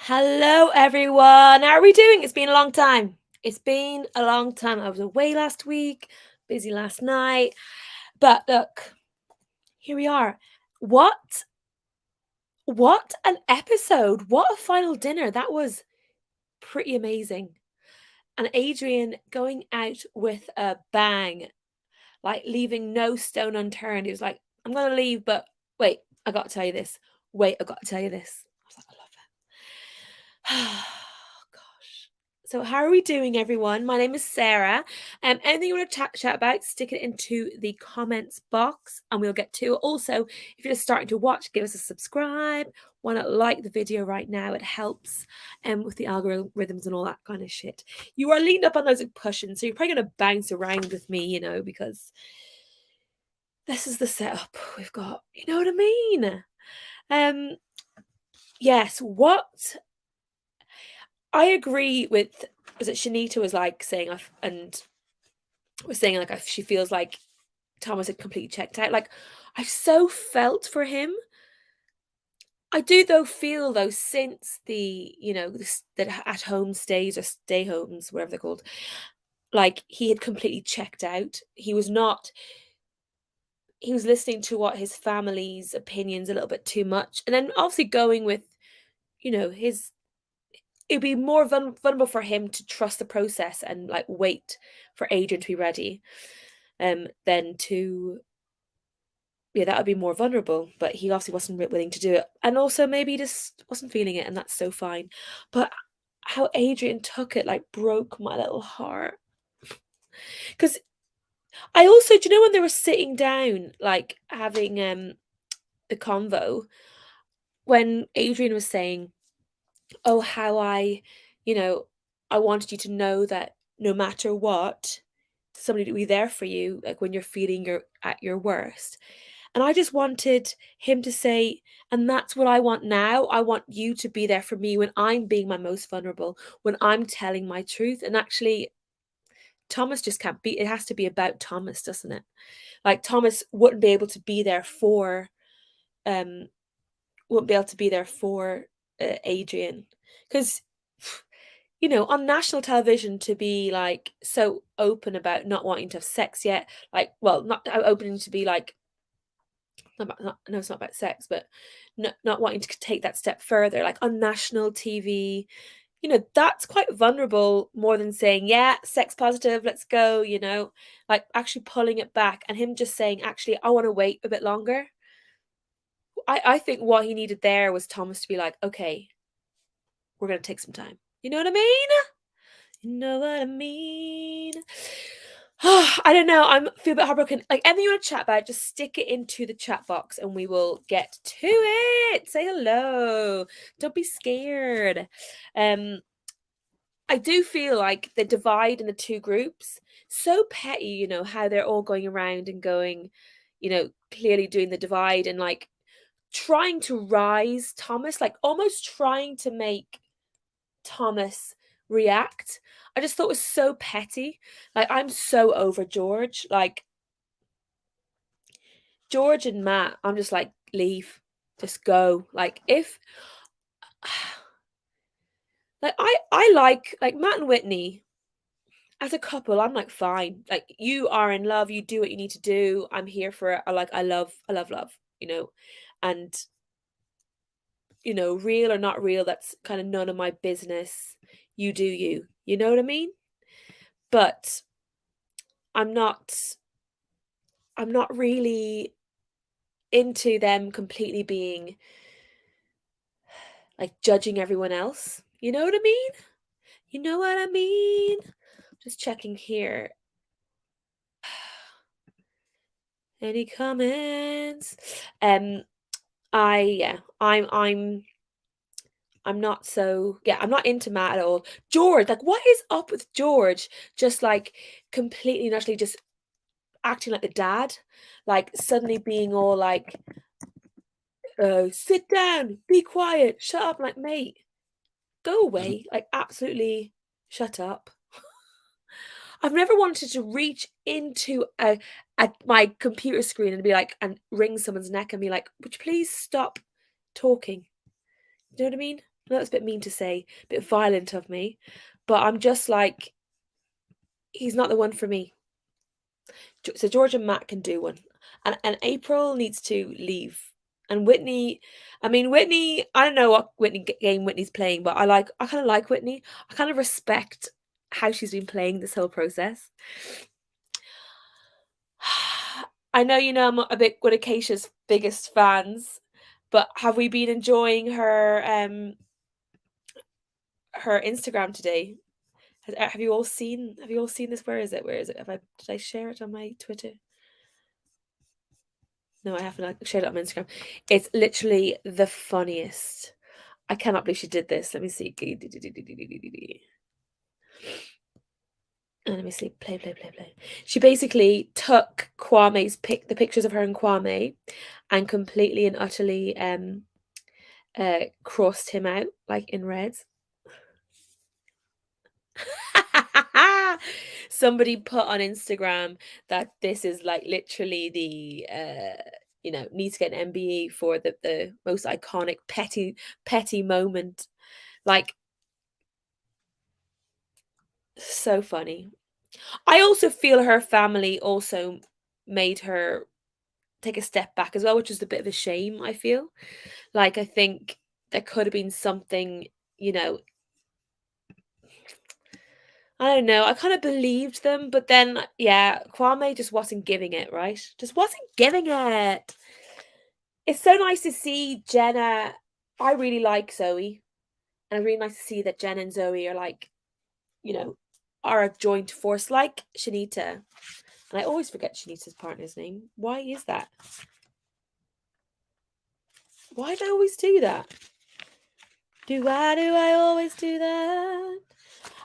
Hello, everyone. How are we doing? It's been a long time. It's been a long time. I was away last week, busy last night. But look, here we are. What what an episode. What a final dinner. That was pretty amazing. And Adrian going out with a bang, like leaving no stone unturned. He was like, I'm gonna leave, but wait, I gotta tell you this. Wait, I gotta tell you this. I was like, I love it. Gosh. So how are we doing, everyone? My name is Sarah. Anything you want to chat about, stick it into the comments box and we'll get to it. Also, if you're just starting to watch, give us a subscribe. Why not like the video right now? It helps with the algorithms and all that kind of shit. You are leaned up on those cushions, so you're probably going to bounce around with me, because this is the setup we've got. You know what I mean? Yes, what I agree with, was it Shanita was like saying and was saying like she feels like Thomas had completely checked out. Like I so felt for him. I do though feel though since the at home stays or stay homes, whatever they're called, like he had completely checked out. He was listening to what his family's opinions a little bit too much. And then obviously going with, his it'd be more vulnerable for him to trust the process and like wait for Adrian to be ready, than to yeah, that would be more vulnerable. But he obviously wasn't willing to do it, and also maybe he just wasn't feeling it, and that's so fine. But how Adrian took it like broke my little heart. Because I also, do you know when they were sitting down, like having the convo, when Adrian was saying, oh, how you know, I wanted you to know that no matter what, somebody to be there for you, like when you're feeling you're at your worst. And I just wanted him to say, and that's what I want now. I want you to be there for me when I'm being my most vulnerable, when I'm telling my truth. And actually, Thomas just can't be, it has to be about Thomas, doesn't it? Like Thomas wouldn't be able to be there um, wouldn't be able to be there for Adrian. Because on national television to be like so open about not wanting to have sex yet, like, well, not opening to be like, no, it's not about sex, but not wanting to take that step further, like on national TV, that's quite vulnerable more than saying, yeah, sex positive, let's go, like actually pulling it back and him just saying, actually, I want to wait a bit longer. I think what he needed there was Thomas to be like, okay, we're going to take some time. You know what I mean? You know what I mean? I don't know. Feel a bit heartbroken. Like anything you want to chat about, just stick it into the chat box and we will get to it. Say hello. Don't be scared. Um, I do feel like the divide in the two groups, so petty, how they're all going around and going, clearly doing the divide and like trying to rise Thomas, like almost trying to make Thomas react. I just thought it was so petty. Like I'm so over George. Like George and Matt, I'm just like, leave. Just go. Like if like I like Matt and Whitney as a couple, I'm like fine. Like you are in love, you do what you need to do. I'm here for it. I love, and real or not real, that's kind of none of my business. You do you. You know what I mean? But I'm not I'm not really into them completely being like judging everyone else. You know what I mean? You know what I mean? Just checking here. Any comments? I yeah, I'm not so yeah, I'm not into Matt at all. George, like what is up with George? Just like completely and utterly just acting like the dad, like suddenly being all like, sit down, be quiet, shut up, like mate, go away, like absolutely shut up. I've never wanted to reach into my computer screen and be like, and wring someone's neck and be like, would you please stop talking? You know what I mean? That's a bit mean to say, a bit violent of me, but I'm just like, he's not the one for me. So George and Matt can do one, and April needs to leave. And Whitney, I mean Whitney, I don't know what game Whitney's playing, but I kind of like Whitney. I kind of respect how she's been playing this whole process. I know you know I'm a bit one of Keisha's biggest fans, but have we been enjoying her Instagram today? Have you all seen this? Where is it? Where is it? Did I share it on my Twitter? No, I haven't. I shared it on my Instagram. It's literally the funniest. I cannot believe she did this. Let me see. Let me see. Play. She basically took the pictures of her and Kwame, and completely and utterly crossed him out like in red. Somebody put on Instagram that this is like literally the needs to get an MBE for the most iconic petty moment. Like, so funny. I also feel her family also made her take a step back as well, which is a bit of a shame, I feel. Like, I think there could have been something, you know, I don't know. I kind of believed them, but then, yeah, Kwame just wasn't giving it, right? Just wasn't giving it. It's so nice to see Jenna. I really like Zoe, and it's really nice to see that Jenna and Zoe are like, you know, are a joint force, like Shanita. And I always forget Shanita's partner's name. Why is that? Why do I always do that? Do I always do that?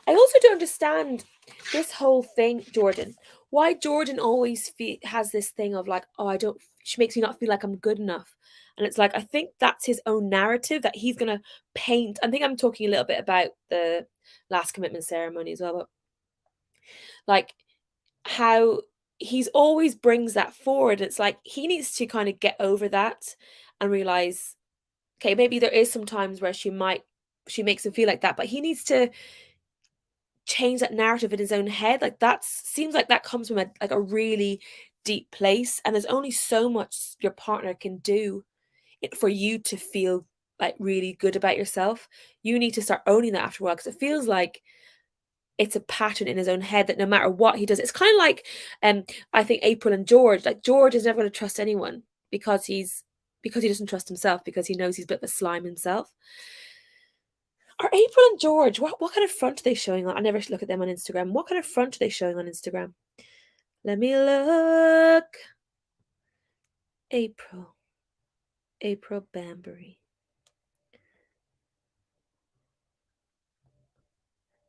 I also don't understand this whole thing, Jordan. Why Jordan always has this thing of like, oh, she makes me not feel like I'm good enough. And it's like, I think that's his own narrative that he's going to paint. I think I'm talking a little bit about the last commitment ceremony as well, but like how he's always brings that forward. It's like he needs to kind of get over that and realize, okay, maybe there is some times where she makes him feel like that, but he needs to change that narrative in his own head. Like, that seems like that comes from a really deep place, and there's only so much your partner can do for you to feel like really good about yourself. You need to start owning that after a while, because it feels like it's a pattern in his own head that no matter what he does, it's kind of like I think April and George. Like, George is never going to trust anyone because he doesn't trust himself, because he knows he's a bit of a slime himself. Are April and George, what kind of front are they showing on? I never look at them on Instagram. What kind of front are they showing on Instagram? Let me look. April Banbury.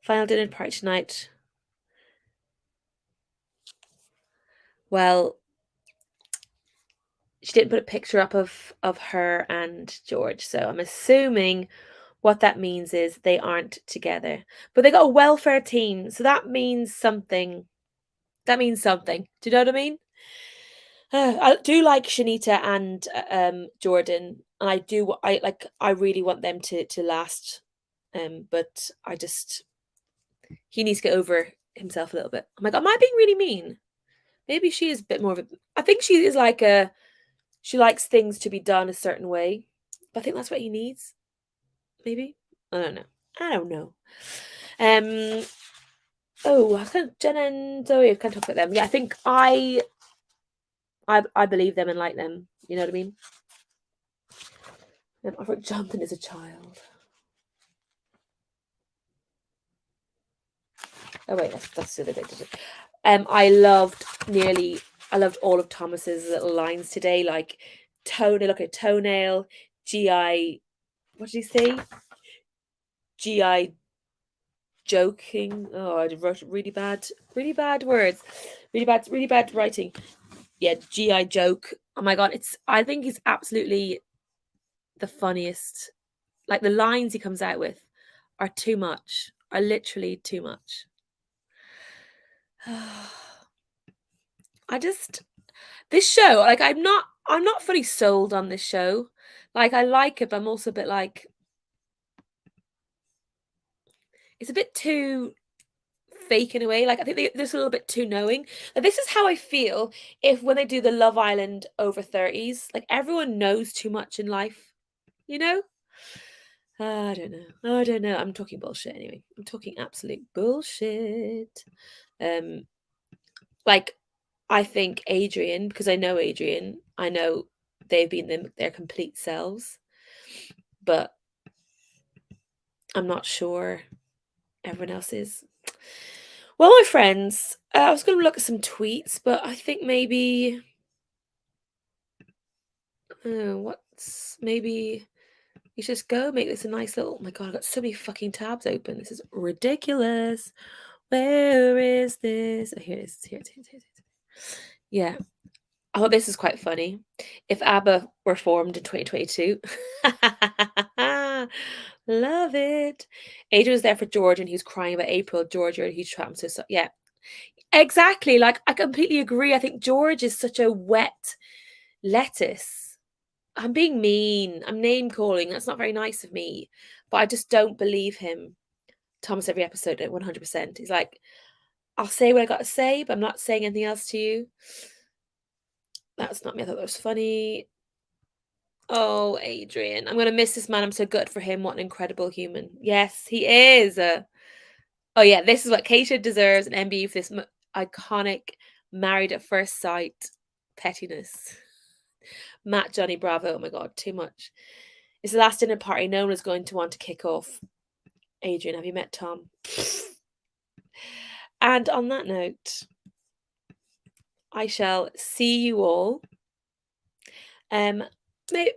Final dinner party tonight. Well, she didn't put a picture up of her and George, so I'm assuming what that means is they aren't together. But they got a welfare team, so that means something. That means something. Do you know what I mean? I do like Shanita and Jordan, and I really want them to last. But he needs to get over himself a little bit. Oh my god, am I being really mean? Maybe she is a bit more of a. I think she is like a. She likes things to be done a certain way, but I think that's what he needs. Maybe, I don't know. I don't know. Um. Oh, I kind of Jenna and Zoe. I can't talk about them. Yeah, I think I believe them and like them. You know what I mean? I thought Jonathan is a child. Oh wait, that's the other bit. I loved all of Thomas's little lines today, like toenail. Look at toenail. GI. What did he say? GI joking. Oh, I wrote really bad words. Really bad writing. Yeah, GI joke. Oh my god, I think he's absolutely the funniest. Like, the lines he comes out with are too much. Are literally too much. This show, like, I'm not fully sold on this show. Like, I like it, but I'm also a bit like, it's a bit too fake in a way. Like I think they're just a little bit too knowing. Like, this is how I feel if when they do the Love Island over 30s, like everyone knows too much in life, you know? I don't know. I don't know. I'm talking bullshit anyway. I'm talking absolute bullshit. Um, like I think Adrian, because I know Adrian, I know they've been their complete selves, but I'm not sure everyone else is. Well, my friends, I was going to look at some tweets, but I think maybe, what's maybe you just go make this a nice little. Oh my god, I've got so many fucking tabs open. This is ridiculous. Where is this? Oh, here it is. Here it is. Here it is. Yeah. Oh, this is quite funny. If ABBA were formed in 2022. Love it. Adrian was there for George and he was crying about April. George, you're a huge fan. I'm so sorry. Yeah, exactly. Like, I completely agree. I think George is such a wet lettuce. I'm being mean. I'm name calling. That's not very nice of me. But I just don't believe him. Thomas every episode at 100%. He's like, I'll say what I got to say, but I'm not saying anything else to you. That's not me. I thought that was funny. Oh, Adrian. I'm going to miss this man. I'm so good for him. What an incredible human. Yes, he is. Oh, yeah. This is what Keisha deserves an MBE for this iconic married at first sight pettiness. Matt, Johnny, Bravo. Oh, my God. Too much. It's the last dinner party. No one is going to want to kick off. Adrian, have you met Tom? And on that note, I shall see you all.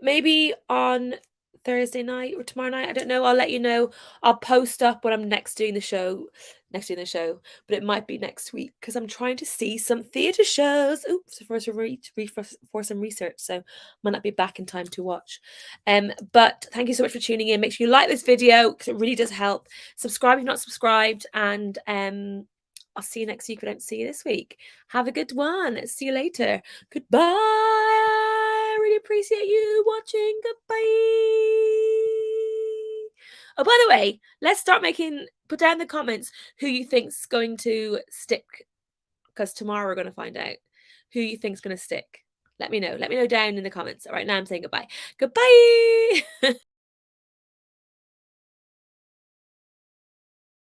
Maybe on Thursday night or tomorrow night. I don't know. I'll let you know. I'll post up when I'm next doing the show. But it might be next week because I'm trying to see some theatre shows. Oops, for some research, so might not be back in time to watch. But thank you so much for tuning in. Make sure you like this video because it really does help. Subscribe if you're not subscribed, and I'll see you next week if I don't see you this week. Have a good one. See you later. Goodbye. Really appreciate you watching. Goodbye. Oh, by the way, let's start put down in the comments who you think's going to stick, because tomorrow we're going to find out who you think's going to stick. Let me know. Let me know down in the comments. All right, now I'm saying goodbye. Goodbye.